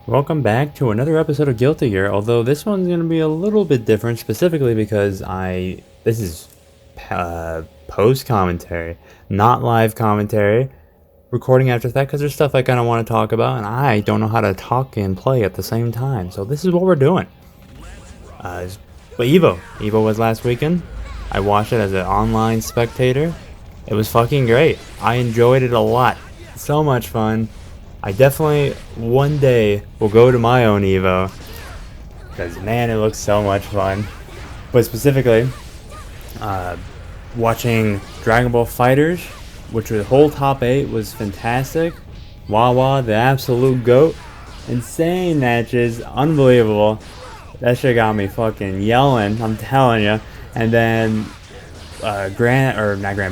Welcome back to another episode of Guilty Gear, although this one's going to be a little bit different, specifically because this is post commentary, not live commentary, recording after that because there's stuff I kind of want to talk about, and I don't know how to talk and play at the same time, so this is what we're doing. But Evo was last weekend. I watched it as an online spectator. It was fucking great. I enjoyed it a lot. So much fun. I definitely one day will go to my own Evo because man, it looks so much fun. But specifically, watching Dragon Ball Fighters, which the whole top 8 was fantastic. Wawa, the absolute GOAT. Insane matches, unbelievable. That shit got me fucking yelling, I'm telling you. And then not Grand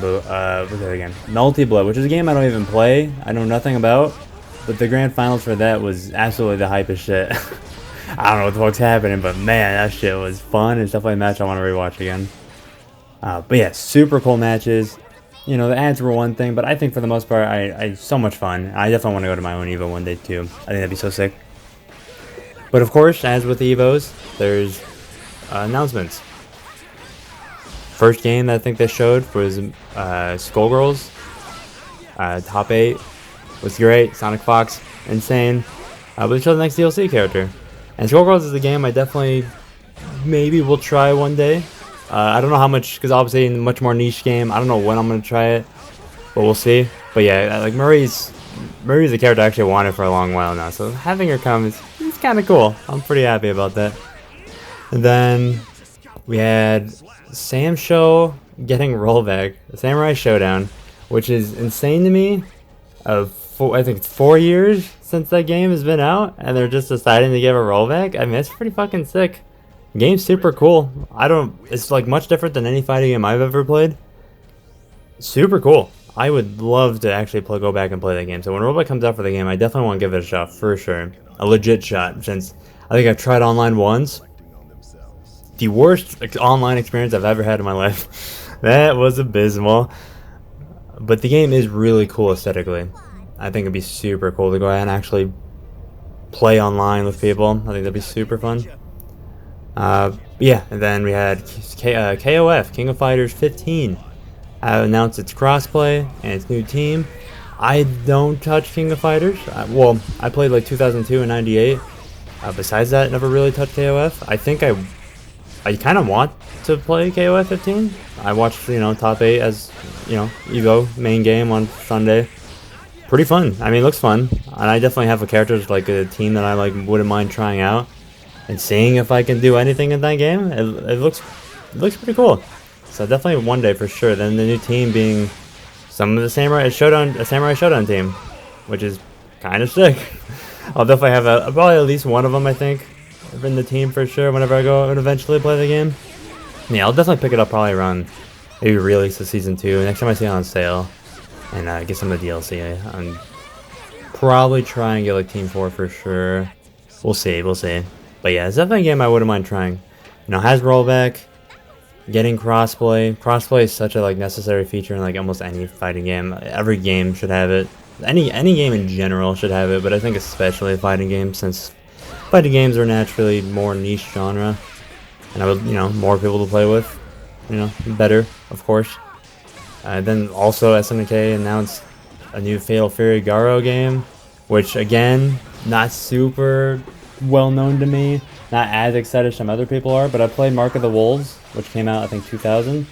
Blue, what's it again? Multi Blood, which is a game I don't even play. I know nothing about. But the grand finals for that was absolutely the hypest shit. I don't know what the fuck's happening, but man, that shit was fun. It's definitely a match I want to rewatch again. But yeah, super cool matches. You know, the ads were one thing, but I think for the most part, I so much fun. I definitely want to go to my own Evo one day too. I think that'd be so sick. But of course, as with the Evos, there's announcements. First game that I think they showed was Skullgirls. Top 8 was great. Sonic Fox, insane. But they showed the next DLC character. And Skullgirls is a game I definitely maybe will try one day. I don't know how much, because obviously a much more niche game. I don't know when I'm going to try it, but we'll see. But yeah, like Marie's a character I actually wanted for a long while now. So having her come is kind of cool. I'm pretty happy about that. And then we had Sam Show getting rollback, Samurai Showdown, which is insane to me. I think it's 4 years since that game has been out, and they're just deciding to give a rollback. I mean, it's pretty fucking sick. The game's super cool. It's like much different than any fighting game I've ever played. Super cool. I would love to actually go back and play that game. So when rollback comes out for the game, I definitely want to give it a shot for sure. A legit shot, since I think I've tried online once. The worst online experience I've ever had in my life. That was abysmal. But the game is really cool aesthetically. I think it'd be super cool to go ahead and actually play online with people. I think that'd be super fun. Yeah, and then we had KOF, King of Fighters 15. Announced its crossplay and its new team. I don't touch King of Fighters. I played like 2002 and 98. Besides that, never really touched KOF. I think I kind of want to play KOF 15. I watched, top 8 as, Evo main game on Sunday. Pretty fun. I mean, it looks fun. And I definitely have like a team that I wouldn't mind trying out and seeing if I can do anything in that game. It looks pretty cool. So definitely one day for sure. Then the new team being some of the Samurai Showdown team, which is kind of sick. I'll definitely have probably at least one of them, I think, in the team for sure whenever I go and eventually play the game. Yeah, I'll definitely pick it up probably around maybe release of season 2. Next time I see it on sale and get some of the DLC. And probably try and get like Team 4 for sure. We'll see. But yeah, it's definitely a game I wouldn't mind trying. Has rollback, getting crossplay. Crossplay is such a necessary feature in almost any fighting game. Every game should have it. Any game in general should have it, but I think especially a fighting game, since fighting games are naturally more niche genre, and I would, more people to play with, better, of course. Then also SNK announced a new Fatal Fury Garo game, which again, not super well known to me, not as excited as some other people are, but I played Mark of the Wolves, which came out I think 2000.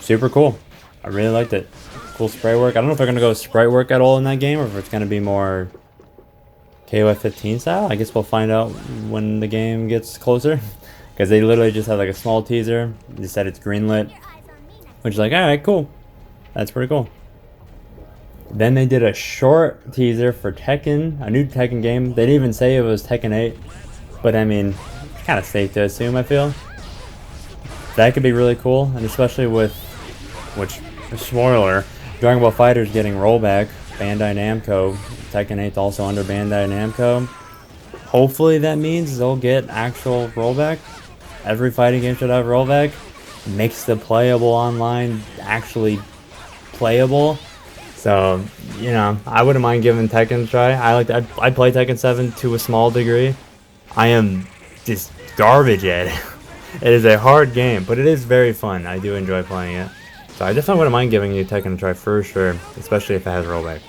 Super cool. I really liked it. Cool sprite work. I don't know if they're gonna go sprite work at all in that game, or if it's gonna be more KOF 15 style. I guess we'll find out when the game gets closer, because they literally just had a small teaser. They said it's greenlit, which is alright, cool. That's pretty cool. Then they did a short teaser for Tekken, a new Tekken game. They didn't even say it was Tekken 8, but I mean, it's kind of safe to assume, I feel. That could be really cool, and especially with, spoiler, Dragon Ball FighterZ getting rollback, Bandai Namco, Tekken 8's also under Bandai Namco. Hopefully that means they'll get actual rollback. Every fighting game should have rollback. Makes the playable online actually playable. So, you know, I wouldn't mind giving Tekken a try. I play Tekken 7 to a small degree. I am just garbage at it. It is a hard game, but it is very fun. I do enjoy playing it. So I definitely wouldn't mind giving you Tekken a try for sure, especially if it has rollback.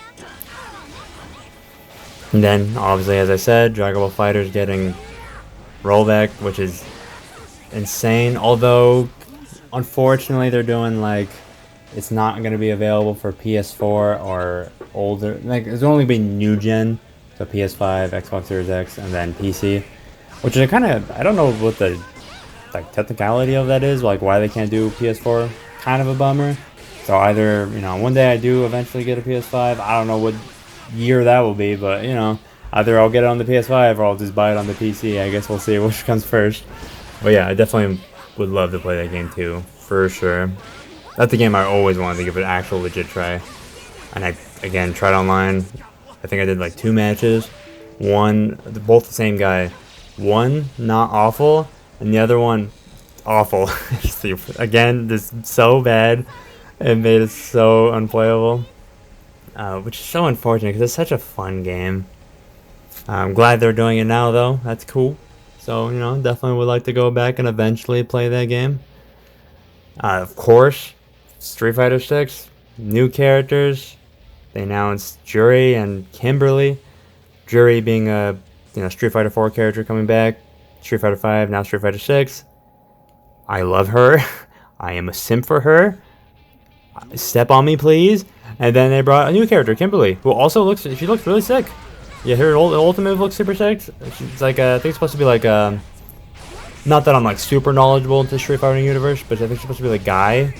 And then, obviously, as I said, Dragon Ball FighterZ getting rollback, which is insane. Although, unfortunately, they're doing like it's not going to be available for PS4 or older. Like, it's only been new gen, so PS5, Xbox Series X, and then PC. Which is kind of, I don't know what the like technicality of that is, like why they can't do PS4. Kind of a bummer. So either, you know, one day I do eventually get a PS5. I don't know what year that will be, but you know, either I'll get it on the PS5 or I'll just buy it on the PC. I guess we'll see which comes first. But yeah, I definitely would love to play that game too, for sure. That's the game I always wanted to give it an actual legit try. And I, again, tried online. I think I did like 2 matches. One, both the same guy. One, not awful, and the other one, awful. Again, just so bad. It made it so unplayable. Which is so unfortunate because it's such a fun game. I'm glad they're doing it now though. That's cool. So, you know, definitely would like to go back and eventually play that game. Of course, Street Fighter 6, new characters. They announced Juri and Kimberly. Juri being a Street Fighter 4 character coming back. Street Fighter 5, now Street Fighter 6. I love her. I am a simp for her. Step on me, please. And then they brought a new character, Kimberly, who also looks really sick. Yeah, her ultimate looks super sick. She's like, I think it's supposed to be like, not that I'm like super knowledgeable into Street Fighter universe, but I think she's supposed to be like Guy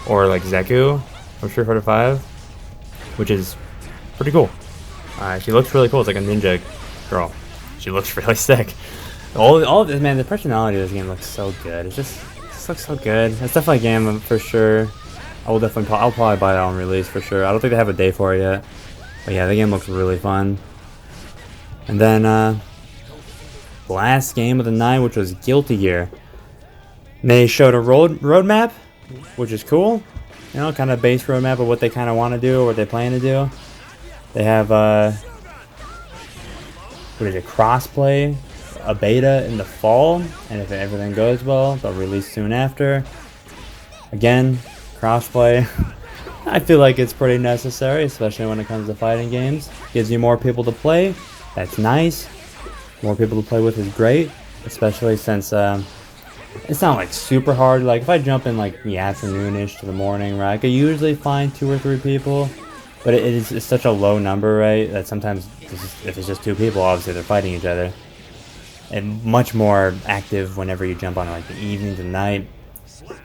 or like Zeku from Street Fighter 5, which is pretty cool. She looks really cool. It's like a ninja girl. She looks really sick. All of this, man, the personality of this game looks so good. It just looks so good. It's definitely a game for sure. I'll probably buy it on release for sure. I don't think they have a day for it yet. But yeah, the game looks really fun. And then, last game of the night, which was Guilty Gear. They showed a roadmap, which is cool. You know, kind of base roadmap of what they kind of want to do or what they plan to do. They have, crossplay, a beta in the fall, and if everything goes well, they'll release soon after. Again, crossplay. I feel like it's pretty necessary, especially when it comes to fighting games. Gives you more people to play. That's nice. More people to play with is great, especially since it's not like super hard. Like if I jump in like the afternoonish to the morning, right, I could usually find 2 or 3 people, but it's such a low number, right, that sometimes if it's just 2 people, obviously they're fighting each other. And much more active whenever you jump on like the evening to night.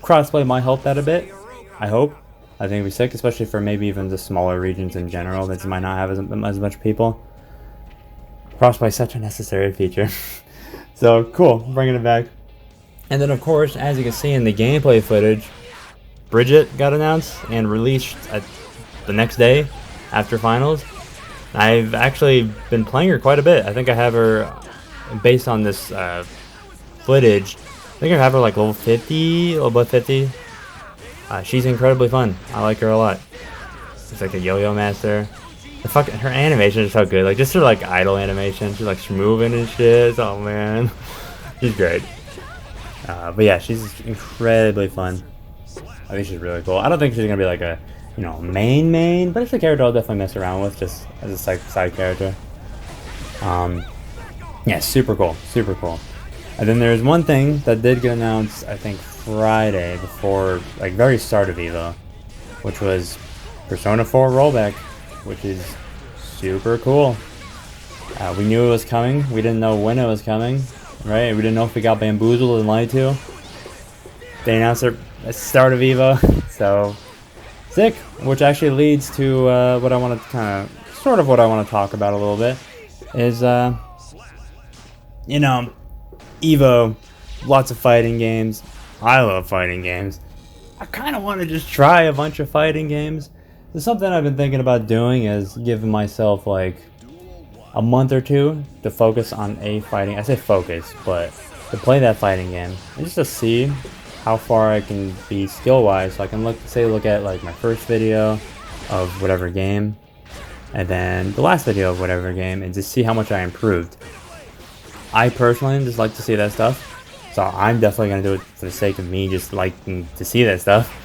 Crossplay might help that a bit, I hope. I think it'd be sick, especially for maybe even the smaller regions in general that might not have as much people. Crossplay is such a necessary feature. So cool, bringing it back. And then of course, as you can see in the gameplay footage, Bridget got announced and released the next day after finals. I've actually been playing her quite a bit. I think I have her, based on this footage, I think I have her like level 50, level above 50. She's incredibly fun. I like her a lot. She's like a yo-yo master. Her animation is so good. Like just her like idle animation. She's like moving and shit. Oh man, she's great. But yeah, she's incredibly fun. I think she's really cool. I don't think she's gonna be like a main, but it's a character I'll definitely mess around with just as a side character. Yeah, super cool, super cool. And then there's one thing that did get announced, I think Friday before, like very start of EVO, which was Persona 4 rollback, which is super cool. We knew it was coming. We didn't know when it was coming, right? We didn't know if we got bamboozled and lied to. They announced it at the start of EVO, so sick. Which actually leads to what I want to what I want to talk about a little bit is, EVO, lots of fighting games. I love fighting games. I kind of want to just try a bunch of fighting games. There's something I've been thinking about doing is giving myself like a month or 2 to focus on a fighting. I say focus, but to play that fighting game and just to see how far I can be skill-wise. So I can look at like my first video of whatever game, and then the last video of whatever game, and just see how much I improved. I personally just like to see that stuff, so I'm definitely going to do it for the sake of me just liking to see that stuff.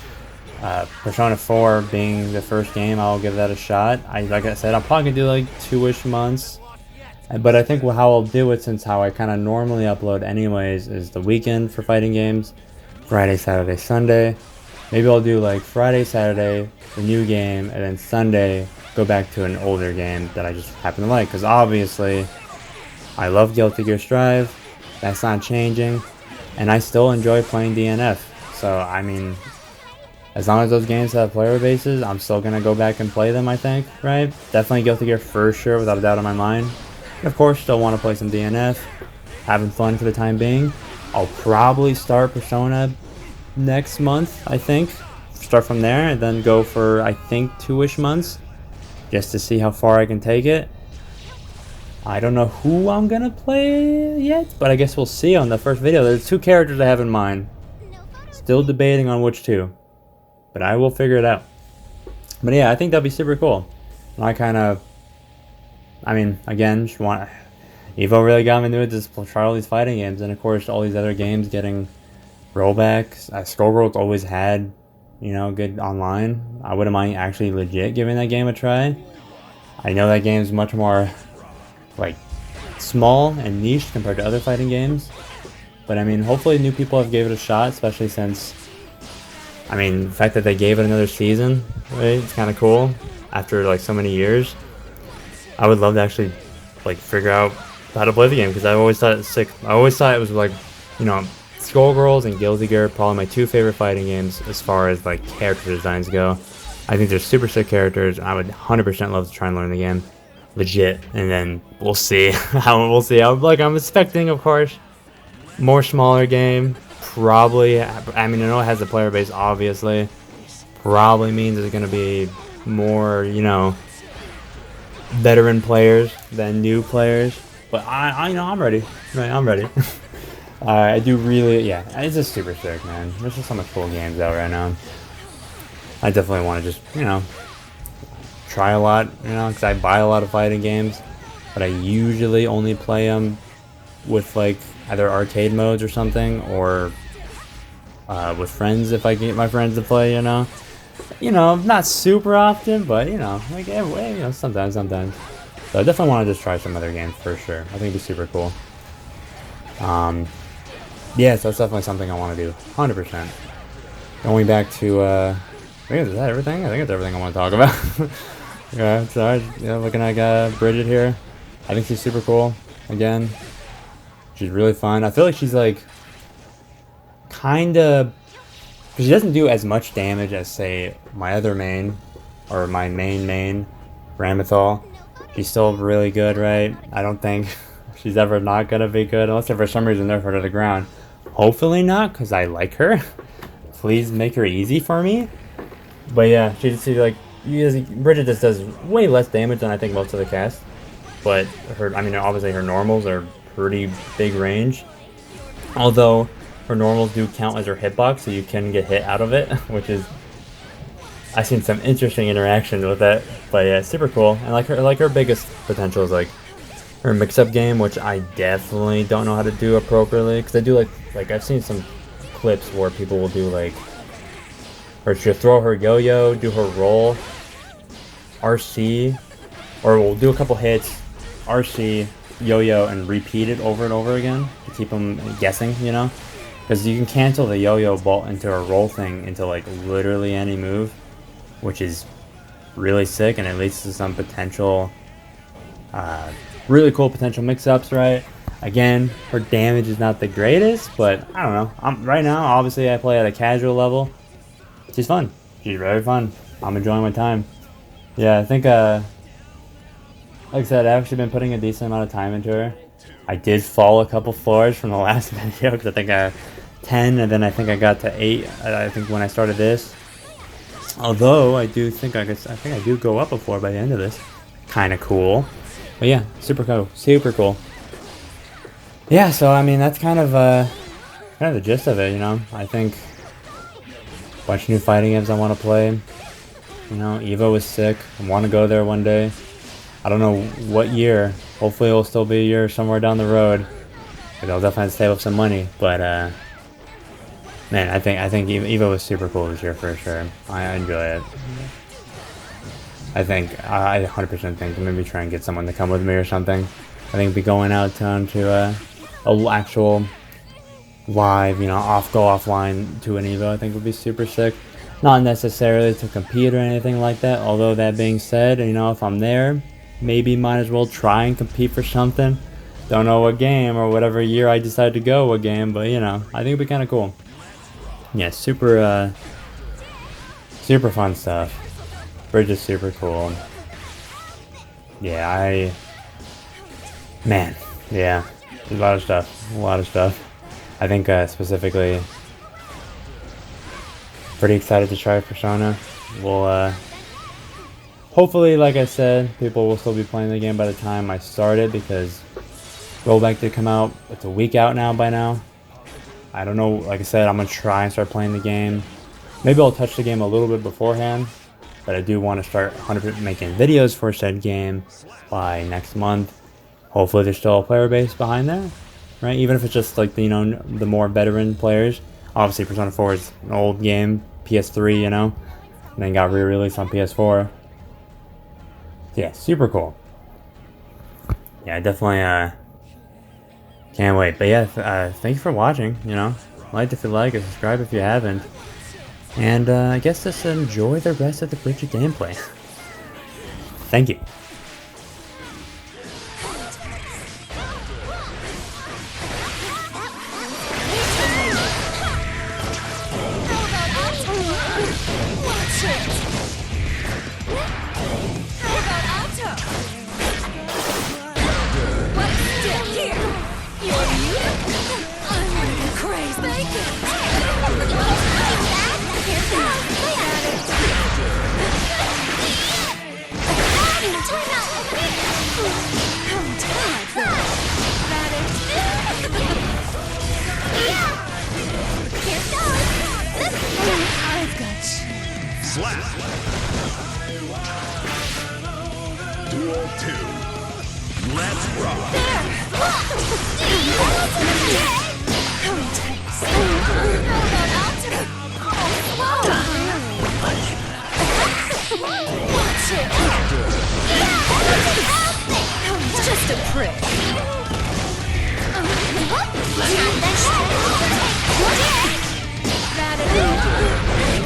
Persona 4 being the first game, I'll give that a shot. Like I said, I'm probably going to do like 2-ish months. But I think how I'll do it, since how I kind of normally upload anyways, is the weekend for fighting games. Friday, Saturday, Sunday. Maybe I'll do like Friday, Saturday, the new game, and then Sunday, go back to an older game that I just happen to like. Because obviously, I love Guilty Gear Strive. That's not changing. And I still enjoy playing DNF. So, I mean, as long as those games have player bases, I'm still going to go back and play them, I think, right? Definitely Guilty Gear for sure, without a doubt in my mind. And of course, still want to play some DNF. Having fun for the time being. I'll probably start Persona next month, I think. Start from there and then go for, I think, 2-ish months. Just to see how far I can take it. I don't know who I'm going to play yet, but I guess we'll see on the first video. There's 2 characters I have in mind. Still debating on which 2. But I will figure it out. But yeah, I think that'd be super cool. And I mean, again, just want... Evo really got me into it, just try all these fighting games, and of course all these other games getting rollbacks. Skullgirls always had, you know, good online. I wouldn't mind actually legit giving that game a try. I know that game's much more, like, small and niche compared to other fighting games. But I mean, hopefully new people have gave it a shot, especially since, I mean, the fact that they gave it another season, right? It's kind of cool after like so many years. I would love to actually like figure out how to play the game, because I always thought it's sick. I always thought it was like, you know, Skullgirls and Guilty Gear, probably my 2 favorite fighting games as far as like character designs go. I think they're super sick characters. I would 100% love to try and learn the game, legit. And then we'll see we'll see how. Like, I'm expecting, of course, more smaller game. Probably, I mean, I know it has a player base, obviously. Probably means there's gonna be more, you know, veteran players than new players. But I you know, I'm ready. Right, I'm ready. I do really, yeah, it's just super sick, man. There's just so much cool games out right now. I definitely want to just, you know, try a lot, you know, because I buy a lot of fighting games, but I usually only play them with like either arcade modes or something, or with friends if I get my friends to play, you know. Not super often, but you know, like every, you know, sometimes. So I definitely want to just try some other games for sure. I think it'd be super cool. Yeah, so that's definitely something I want to do, 100%. Going back to, I think, is that everything? I think it's everything I want to talk about. Yeah, so looking at Bridget here. I think she's super cool. Again, she's really fun. I feel like she's like, kinda, because she doesn't do as much damage as, say, my other main, or my main, Ramithal. She's still really good, right? I don't think she's ever not gonna be good, unless for some reason nerf her to the ground. Hopefully not, because I like her. Please make her easy for me. But yeah, she's like, Bridget just does way less damage than I think most of the cast. But I mean, obviously her normals are pretty big range. Although her normals do count as her hitbox, so you can get hit out of it, which is, I've seen some interesting interactions with that. But yeah, super cool. And like her biggest potential is like her mix-up game, which I definitely don't know how to do appropriately, because I do like I've seen some clips where people will do like, or she'll throw her yo-yo, do her roll, RC, or we'll do a couple hits, RC, yo-yo, and repeat it over and over again to keep them guessing, you know? Because you can cancel the yo-yo bolt into a roll thing into like literally any move, which is really sick, and it leads to some potential, really cool potential mix-ups, right? Again, her damage is not the greatest, but I don't know. Right now, obviously, I play at a casual level. She's fun. She's very fun. I'm enjoying my time. Yeah, I think, like I said, I've actually been putting a decent amount of time into her. I did fall a couple floors from the last video, because I think I 10, and then I think I got to 8, I think, when I started this. Although, I do think I do go up a floor by the end of this. Kind of cool. But yeah, super cool. Super cool. Yeah, so, I mean, that's kind of the gist of it, you know? I think a bunch of new fighting games I want to play. You know, Evo was sick. I want to go there one day. I don't know what year. Hopefully it'll still be a year somewhere down the road. Like, I'll definitely have to save up some money. But man, I think Evo was super cool this year for sure. I enjoy it. I think I 100% think maybe try and get someone to come with me or something. I think be going out to a actual live, you know, go offline to an Evo. I think would be super sick. Not necessarily to compete or anything like that. Although that being said, you know, if I'm there, maybe might as well try and compete for something. Don't know what game or whatever year I decide to go what game, but you know, I think it'd be kind of cool. Yeah, super fun stuff. Bridge is super cool. Yeah, man, yeah, a lot of stuff. I think specifically, pretty excited to try Persona. We'll hopefully, like I said, people will still be playing the game by the time I start it because Rollback did come out. It's a week out now by now. I don't know, like I said, I'm going to try and start playing the game. Maybe I'll touch the game a little bit beforehand, but I do want to start 100% making videos for said game by next month. Hopefully there's still a player base behind there, right? Even if it's just like, you know, the more veteran players. Obviously Persona 4 is an old game, PS3, you know, and then got re-released on PS4. Yeah, super cool. Yeah, definitely can't wait. But yeah, thank you for watching, you know. Like if you like it, subscribe if you haven't. And I guess just enjoy the rest of the Bridget gameplay. Thank you. Duel 2. Let's rock. Just a prick.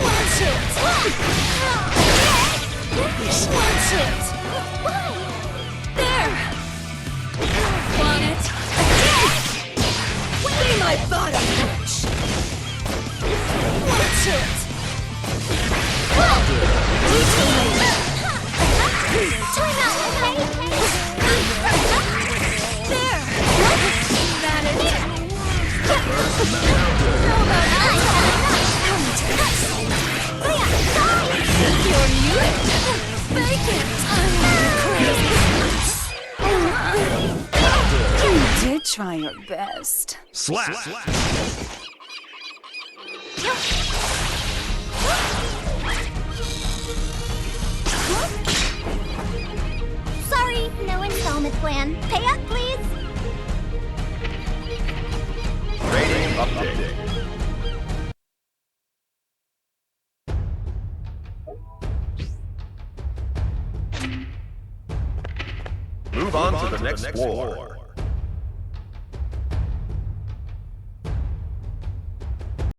Watch it. There. Want it? Be my bottom bitch. Watch it. Turn out, okay? There. That is. How about you're you? Fake it! You did try your best. Slap. Sorry, no installment plan. Pay up, please. Rating update. Move on to the next war.